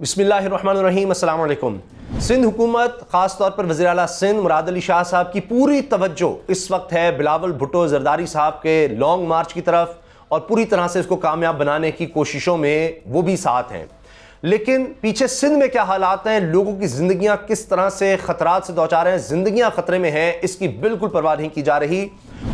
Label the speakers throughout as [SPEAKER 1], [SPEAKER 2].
[SPEAKER 1] बिस्मिल्लाहिर्रहमानिर्रहीम, अस्सलाम वालेकुम। सिंध हुकूमत ख़ास तौर पर वज़ीर आला सिंध मुराद अली शाह साहब की पूरी तवज्जो इस वक्त है बिलावल भुट्टो ज़रदारी साहब के लॉन्ग मार्च की तरफ और पूरी तरह से इसको कामयाब बनाने की कोशिशों में वो भी साथ हैं। लेकिन पीछे सिंध में क्या हालात हैं, लोगों की ज़िंदगियाँ किस तरह से ख़तरात से दो चार हैं, ज़िंदगियाँ ख़तरे में हैं, इसकी बिल्कुल परवाह नहीं की जा रही।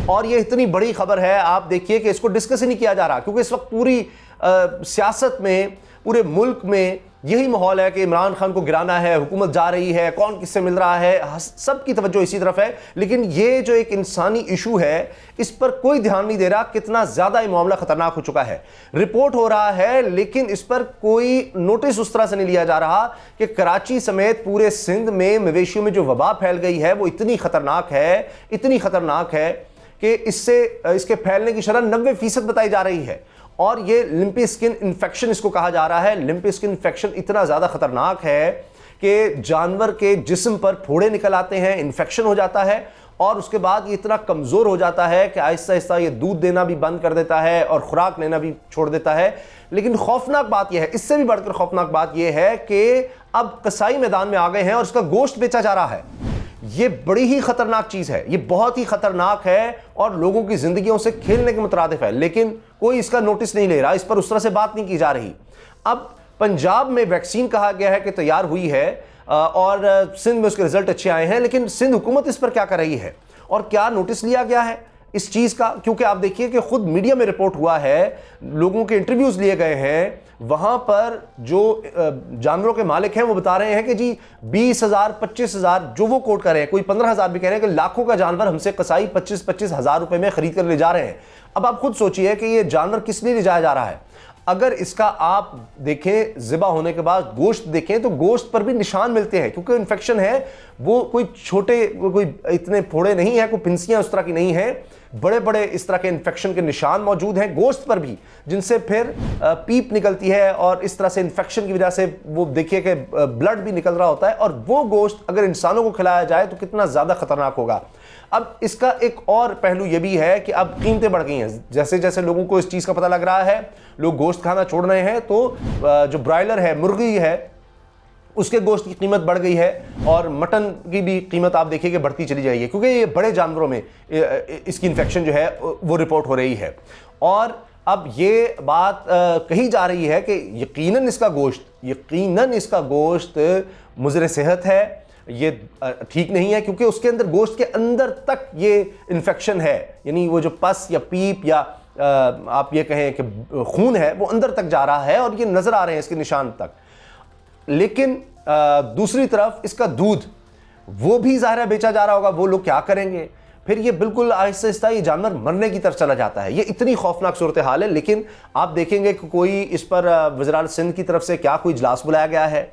[SPEAKER 1] और ये इतनी बड़ी खबर है, आप देखिए कि इसको डिस्कस ही नहीं किया जा रहा, क्योंकि इस वक्त पूरी सियासत में, पूरे मुल्क में यही माहौल है कि इमरान खान को गिराना है, हुकूमत जा रही है, कौन किससे मिल रहा है, सबकी तवज्जो इसी तरफ है। लेकिन ये जो एक इंसानी इशू है, इस पर कोई ध्यान नहीं दे रहा कितना ज़्यादा ये मामला ख़तरनाक हो चुका है। रिपोर्ट हो रहा है लेकिन इस पर कोई नोटिस उस तरह से नहीं लिया जा रहा कि कराची समेत पूरे सिंध में मवेशियों में जो वबा फैल गई है वो इतनी ख़तरनाक है कि इसके फैलने की शरह 90% बताई जा रही है। और ये लिम्पी स्किन इन्फेक्शन इसको कहा जा रहा है। लिम्पी स्किन इन्फेक्शन इतना ज़्यादा ख़तरनाक है कि जानवर के जिस्म पर फोड़े निकल आते हैं, इन्फेक्शन हो जाता है और उसके बाद ये इतना कमज़ोर हो जाता है कि आहिस्ता आहिस्ता ये दूध देना भी बंद कर देता है और ख़ुराक लेना भी छोड़ देता है। लेकिन खौफनाक बात यह है, इससे भी बढ़कर खौफनाक बात यह है कि अब कसाई मैदान में आ गए हैं और इसका गोश्त बेचा जा रहा है। ये बड़ी ही खतरनाक चीज़ है, ये बहुत ही खतरनाक है और लोगों की ज़िंदगियों से खेलने के मुतरादिफ है। लेकिन कोई इसका नोटिस नहीं ले रहा, इस पर उस तरह से बात नहीं की जा रही। अब पंजाब में वैक्सीन कहा गया है कि तैयार हुई है और सिंध में उसके रिजल्ट अच्छे आए हैं, लेकिन सिंध हुकूमत इस पर क्या कर रही है और क्या नोटिस लिया गया है इस चीज़ का? क्योंकि आप देखिए कि खुद मीडिया में रिपोर्ट हुआ है, लोगों के इंटरव्यूज़ लिए गए हैं, वहाँ पर जो जानवरों के मालिक हैं वो बता रहे हैं कि जी 20,000 25,000 जो वो कोट कर रहे हैं, कोई 15,000 भी कह रहे हैं कि लाखों का जानवर हमसे कसाई 25-25 हज़ार रुपये में ख़रीद कर ले जा रहे हैं। अब आप खुद सोचिए कि ये जानवर किस लिए ले जाया जा रहा है। अगर इसका आप देखें, ज़िबा होने के बाद गोश्त देखें तो गोश्त पर भी निशान मिलते हैं, क्योंकि इन्फेक्शन है वो कोई छोटे, कोई इतने फोड़े नहीं है, कोई पिंसियाँ उस तरह की नहीं है, बड़े बड़े इस तरह के इन्फेक्शन के निशान मौजूद हैं गोश्त पर भी, जिनसे फिर पीप निकलती है और इस तरह से इन्फेक्शन की वजह से वो देखिए कि ब्लड भी निकल रहा होता है। और वो गोश्त अगर इंसानों को खिलाया जाए तो कितना ज़्यादा ख़तरनाक होगा। अब इसका एक और पहलू ये भी है कि अब कीमतें बढ़ गई हैं, जैसे जैसे लोगों को इस चीज़ का पता लग रहा है, लोग गोश्त खाना छोड़ रहे हैं, तो जो ब्रायलर है, मुर्गी है, उसके गोश्त की कीमत बढ़ गई है और मटन की भी कीमत आप देखिए कि बढ़ती चली जाएगी, क्योंकि ये बड़े जानवरों में इसकी इन्फेक्शन जो है वो रिपोर्ट हो रही है। और अब ये बात कही जा रही है कि यकीनन इसका गोश्त मुज़र सेहत है, ये ठीक नहीं है, क्योंकि उसके अंदर गोश्त के अंदर तक ये इन्फेक्शन है, यानी वो जो पस या पीप या आप ये कहें कि खून है वो अंदर तक जा रहा है और ये नज़र आ रहे हैं इसके निशान तक। लेकिन दूसरी तरफ इसका दूध वो भी ज़ाहिर है बेचा जा रहा होगा, वो लोग क्या करेंगे? फिर ये बिल्कुल आहिस्ता आहिस्ता ये जानवर मरने की तरफ चला जाता है। ये इतनी खौफनाक सूरत हाल है। लेकिन आप देखेंगे कि कोई इस पर वज़ीर आला सिंध की तरफ से क्या कोई इजलास बुलाया गया है,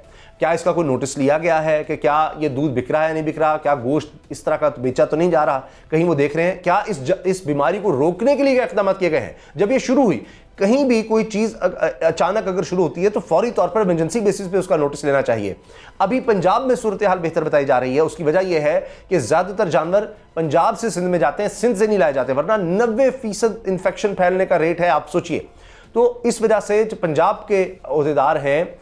[SPEAKER 1] क्या इसका कोई नोटिस लिया गया है कि क्या ये दूध बिक रहा है नहीं बिक रहा, क्या गोश्त इस तरह का बेचा तो नहीं जा रहा, कहीं वो देख रहे हैं क्या इस बीमारी को रोकने के लिए क्या इक़दाम किए गए हैं। जब ये शुरू हुई, कहीं भी कोई चीज़ अचानक अगर शुरू होती है तो फौरी तौर पर इमरजेंसी बेसिस पे उसका नोटिस लेना चाहिए। अभी पंजाब में सूरत हाल बेहतर बताई जा रही है। उसकी वजह यह है कि ज़्यादातर जानवर पंजाब से सिंध में जाते हैं, सिंध से नहीं लाए जाते, वरना 90% इन्फेक्शन फैलने का रेट है, आप सोचिए। तो इस वजह से जो पंजाब के ओहदेदार हैं,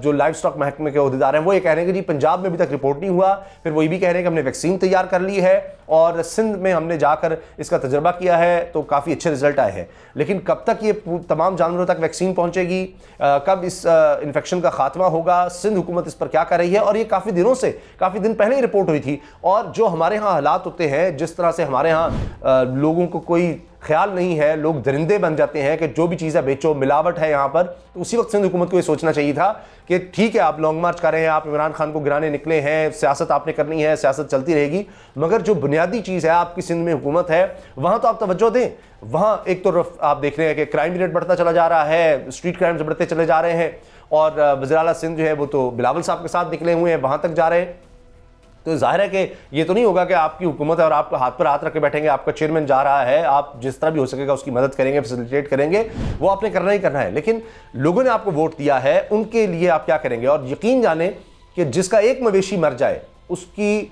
[SPEAKER 1] जो लाइव स्टॉक महकमे के ओहदेदार हैं, वो ये कह रहे हैं कि जी पंजाब में अभी तक रिपोर्ट नहीं हुआ। फिर वो ये भी कह रहे हैं कि हमने वैक्सीन तैयार कर ली है और सिंध में हमने जाकर इसका तजर्बा किया है तो काफ़ी अच्छे रिजल्ट आए हैं। लेकिन कब तक ये तमाम जानवरों तक वैक्सीन पहुंचेगी, कब इस इन्फेक्शन का खात्मा होगा, सिंध हुकूमत इस पर क्या कर रही है? और ये काफ़ी दिन पहले ही रिपोर्ट हुई थी। और जो हमारे यहाँ हालात होते हैं, जिस तरह से हमारे यहाँ लोगों को कोई ख्याल नहीं है, लोग दरिंदे बन जाते हैं कि जो भी चीज़ें बेचो मिलावट है यहाँ पर, तो उसी वक्त सिंध हुकूमत को ये सोचना चाहिए था कि ठीक है आप लॉन्ग मार्च कर रहे हैं, आप इमरान खान को गिराने निकले हैं, सियासत आपने करनी है, सियासत चलती रहेगी, मगर जो बुनियादी चीज़ है आपकी सिंध में हुकूमत है वहाँ तो आप तवज्जो दें। वहाँ एक तो आप देख रहे हैं कि क्राइम रेट बढ़ता चला जा रहा है, स्ट्रीट क्राइम्स बढ़ते चले जा रहे हैं और वज़ीर आला सिंध जो है वो तो बिलावल साहब के साथ निकले हुए हैं, वहाँ तक जा रहे हैं। तो जाहिर है कि ये तो नहीं होगा कि आपकी हुकूमत है और आप हाथ पर हाथ रख के बैठेंगे, आपका चेयरमैन जा रहा है, आप जिस तरह भी हो सकेगा उसकी मदद करेंगे, फैसिलिटेट करेंगे, वो आपने करना ही करना है। लेकिन लोगों ने आपको वोट दिया है, उनके लिए आप क्या करेंगे? और यकीन जाने कि जिसका एक मवेशी मर जाए उसकी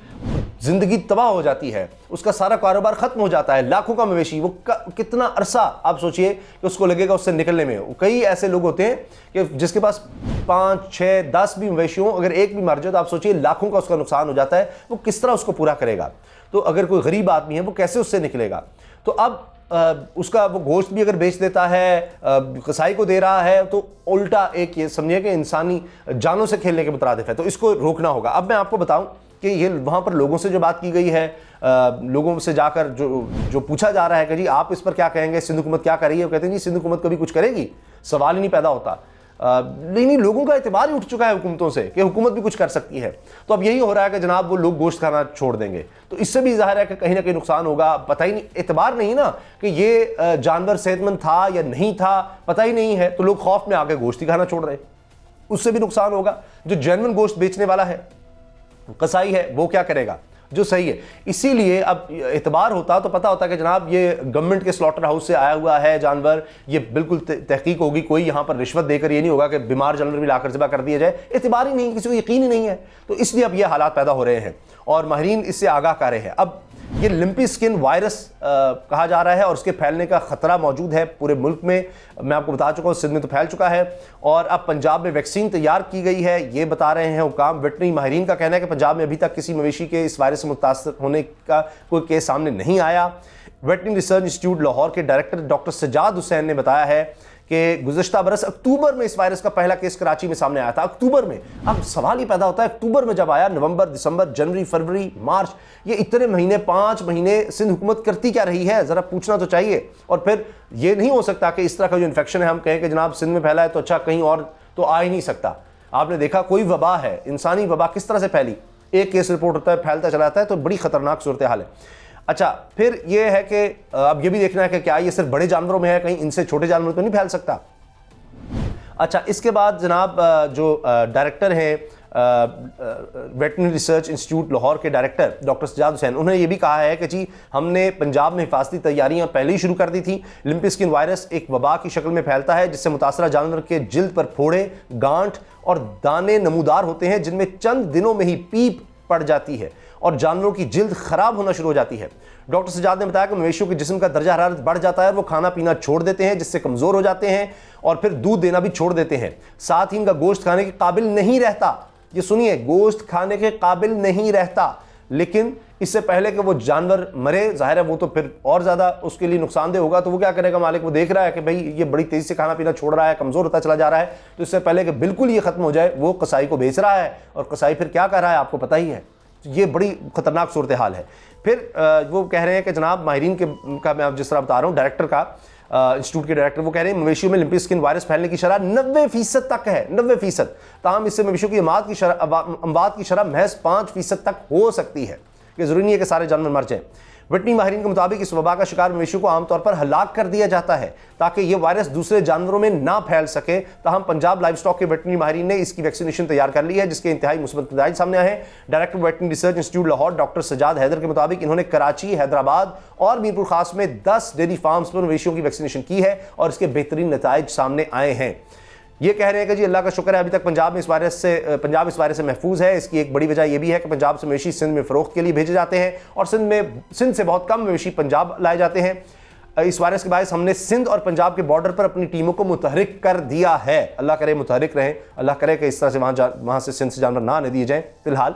[SPEAKER 1] ज़िंदगी तबाह हो जाती है, उसका सारा कारोबार ख़त्म हो जाता है। लाखों का मवेशी, वो कितना अरसा आप सोचिए कि उसको लगेगा उससे निकलने में। कई ऐसे लोग होते हैं कि जिसके पास 5, 6, 10 भी मवेशी हों, अगर एक भी मर जाए तो आप सोचिए लाखों का उसका नुकसान हो जाता है। वो किस तरह उसको पूरा करेगा? तो अगर कोई गरीब आदमी है वो कैसे उससे निकलेगा? तो अब उसका वो गोश्त भी अगर बेच देता है, कसाई को दे रहा है, तो उल्टा एक ये समझिए कि इंसानी जानों से खेलने के मुतरादिफ है। तो इसको रोकना होगा। अब मैं आपको बताऊं कि ये वहाँ पर लोगों से जो बात की गई है, लोगों से जाकर जो पूछा जा रहा है कि जी आप इस पर क्या कहेंगे, सिंध हुकूमत क्या कर रही है? वो कहते हैं जी सिंध हुकूमत कभी कुछ करेगी, सवाल ही नहीं पैदा होता। नहीं, लोगों का एतबार ही उठ चुका है हुकूमतों से कि हुकूमत भी कुछ कर सकती है। तो अब यही हो रहा है कि जनाब वो लोग गोश्त खाना छोड़ देंगे, तो इससे भी जाहिर है कि कहीं ना कहीं नुकसान होगा। पता ही नहीं, एतबार नहीं ना कि ये जानवर सेहतमंद था या नहीं था, पता ही नहीं है, तो लोग खौफ में आके गोश्त ही खाना छोड़ रहे हैं, उससे भी नुकसान होगा। जो जेन्युइन गोश्त बेचने वाला है, कसाई है, वो क्या करेगा? जो सही है। इसीलिए अब एतबार होता तो पता होता कि जनाब ये गवर्नमेंट के स्लॉटर हाउस से आया हुआ है जानवर, ये बिल्कुल तहकीक होगी, कोई यहाँ पर रिश्वत देकर ये नहीं होगा कि बीमार जानवर भी लाकर ज़िबा कर दिया जाए। एतबार ही नहीं, किसी को यकीन ही नहीं है। तो इसलिए अब ये हालात पैदा हो रहे हैं और माहिरीन इससे आगाह कर रहे हैं। अब ये लिम्पी स्किन वायरस कहा जा रहा है और उसके फैलने का खतरा मौजूद है पूरे मुल्क में। मैं आपको बता चुका हूँ, सिंध में तो फैल चुका है और अब पंजाब में वैक्सीन तैयार की गई है, ये बता रहे हैं हुकाम। वेटरनरी माहिरीन का कहना है कि पंजाब में अभी तक किसी मवेशी के इस वायरस से मुतासर होने का कोई केस सामने नहीं आया। वेटरनरी रिसर्च इंस्टीट्यूट लाहौर के डायरेक्टर डॉक्टर सजाद हुसैन ने बताया है कि गुज़श्ता बरस अक्टूबर में इस वायरस का पहला केस कराची में सामने आया था। अक्टूबर में। अब सवाल ही पैदा होता है, अक्टूबर में जब आया, नवंबर, दिसंबर, जनवरी, फरवरी, मार्च, ये इतने महीने, 5 महीने सिंध हुकूमत करती क्या रही है? ज़रा पूछना तो चाहिए। और फिर ये नहीं हो सकता कि इस तरह का जो इन्फेक्शन है हम कहें कि जनाब सिंध में फैला है तो अच्छा कहीं और तो आ ही नहीं सकता। आपने देखा कोई वबा है, इंसानी वबा किस तरह से फैली, एक केस रिपोर्ट होता है, फैलता चला जाता है, तो बड़ी खतरनाक सूरत हाल है। अच्छा, फिर ये है कि अब ये भी देखना है कि क्या ये सिर्फ बड़े जानवरों में है, कहीं इनसे छोटे जानवरों तो नहीं फैल सकता। अच्छा, इसके बाद जनाब जो डायरेक्टर हैं वेटरनरी रिसर्च इंस्टीट्यूट लाहौर के डायरेक्टर डॉक्टर सजाद हुसैन, उन्होंने ये भी कहा है कि जी हमने पंजाब में हिफाजती तैयारियां पहले ही शुरू कर दी थी। लिम्पी स्किन वायरस एक वबा की शक्ल में फैलता है जिससे मुतासरा जानवर के जिल्द पर फोड़े, गांठ और दाने नमूदार होते हैं जिनमें चंद दिनों में ही पीप पड़ जाती है और जानवरों की जिल्द खराब होना शुरू हो जाती है। डॉक्टर सजाद ने बताया कि मवेशियों के जिस्म का दर्जा हरारत बढ़ जाता है और वो खाना पीना छोड़ देते हैं जिससे कमज़ोर हो जाते हैं और फिर दूध देना भी छोड़ देते हैं। साथ ही इनका गोश्त खाने के काबिल नहीं रहता। ये सुनिए, गोश्त खाने के काबिल नहीं रहता। लेकिन इससे पहले कि वो जानवर मरे, जाहिर है वो तो फिर और ज़्यादा उसके लिए नुकसानदेह होगा। तो वो क्या करेगा मालिक? वो देख रहा है कि भाई ये बड़ी तेज़ी से खाना पीना छोड़ रहा है, कमज़ोर होता चला जा रहा है, तो इससे पहले कि बिल्कुल ये ख़त्म हो जाए वो कसाई को बेच रहा है और कसाई फिर क्या कर रहा है आपको पता ही है। ये बड़ी ख़तरनाक सूरत हाल है। फिर वो कह रहे हैं कि जनाब माहिरीन का मैं जिस तरह बता रहा हूँ, डायरेक्टर का इंस्टीट्यूट के डायरेक्टर, वो कह रहे हैं मवेशियों में लिम्पी स्किन वायरस फैलने की शरह 90% तक है, 90%। ताहम इससे मवेशियों की अमवात की शरह महज 5% तक हो सकती है। ये ज़रूरी नहीं है कि सारे जानवर मर जाएं। वेटरनरी माहिरीन के मुताबिक इस वबा का शिकार मवेशियों को आमतौर पर हलाक कर दिया जाता है ताकि ये वायरस दूसरे जानवरों में ना फैल सके। ताहम पंजाब लाइव स्टॉक के वेटरनरी माहिरीन ने इसकी वैक्सीनेशन तैयार कर ली है जिसके इंतहाई मुस्बत नतीजे सामने आए हैं। Director veterinary research institute Lahore doctor Sajjad Haider के मुताबिक इन्होंने कराची, हैदराबाद और मीरपुर खास में 10 डेयरी फार्म्स पर मवेशियों की वैक्सीनेशन की है और इसके बेहतरीन नतीजे सामने आए हैं। ये कह रहे हैं कि जी अल्लाह का शुक्र है अभी तक पंजाब इस वायरस से महफूज है। इसकी एक बड़ी वजह यह भी है कि पंजाब से मवेशी सिंध में फ़रोख्त के लिए भेजे जाते हैं और सिंध से बहुत कम मवेशी पंजाब लाए जाते हैं। इस वायरस के बायस हमने सिंध और पंजाब के बॉर्डर पर अपनी टीमों को मुतहरिक कर दिया है। अल्लाह करे मुतहरिक रहें, अल्लाह करे कि इस तरह से वहाँ से सिंध से जानवर ना आने दिए जाएँ फिलहाल।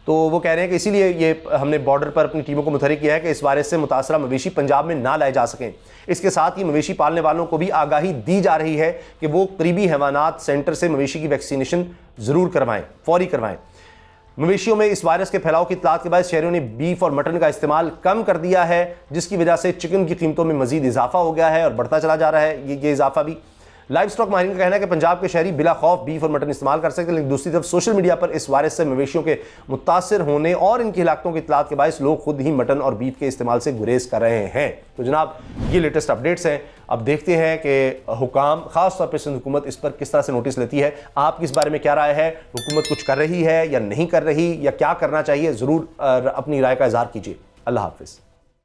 [SPEAKER 1] तो वो कह रहे हैं कि इसीलिए ये हमने बॉर्डर पर अपनी टीमों को मुतहरिक किया है कि इस वायरस से मुतासरा मवेशी पंजाब में ना लाए जा सकें। इसके साथ ही मवेशी पालने वालों को भी आगाही दी जा रही है कि वो करीबी हैवानात सेंटर से मवेशी की वैक्सीनेशन ज़रूर करवाएं, फौरी करवाएं। मवेशियों में इस वायरस के फैलाव की इत्तलात के बाद शहरियों ने बीफ और मटन का इस्तेमाल कम कर दिया है जिसकी वजह से चिकन की कीमतों में मजीद इजाफा हो गया है और बढ़ता चला जा रहा है ये इजाफा भी। लाइव स्टॉक माहिरीन का कहना है कि पंजाब के शहरी बिला खौफ बीफ और मटन इस्तेमाल कर सकते हैं, लेकिन दूसरी तरफ सोशल मीडिया पर इस वायरस से मवेशियों के मुतासर होने और इनकी हिलाकतों की इत्तलात के बायस लोग खुद ही मटन और बीफ के इस्तेमाल से गुरेज कर रहे हैं। तो जनाब ये लेटेस्ट अपडेट्स हैं। अब देखते हैं कि हुकाम खास तौर पर सिंध हुकूमत इस पर किस तरह से नोटिस लेती है। आपकी इस बारे में क्या राय है? हुकूमत कुछ कर रही है या नहीं कर रही, या क्या करना चाहिए? ज़रूर अपनी राय का इजहार कीजिए। अल्लाह हाफिज़।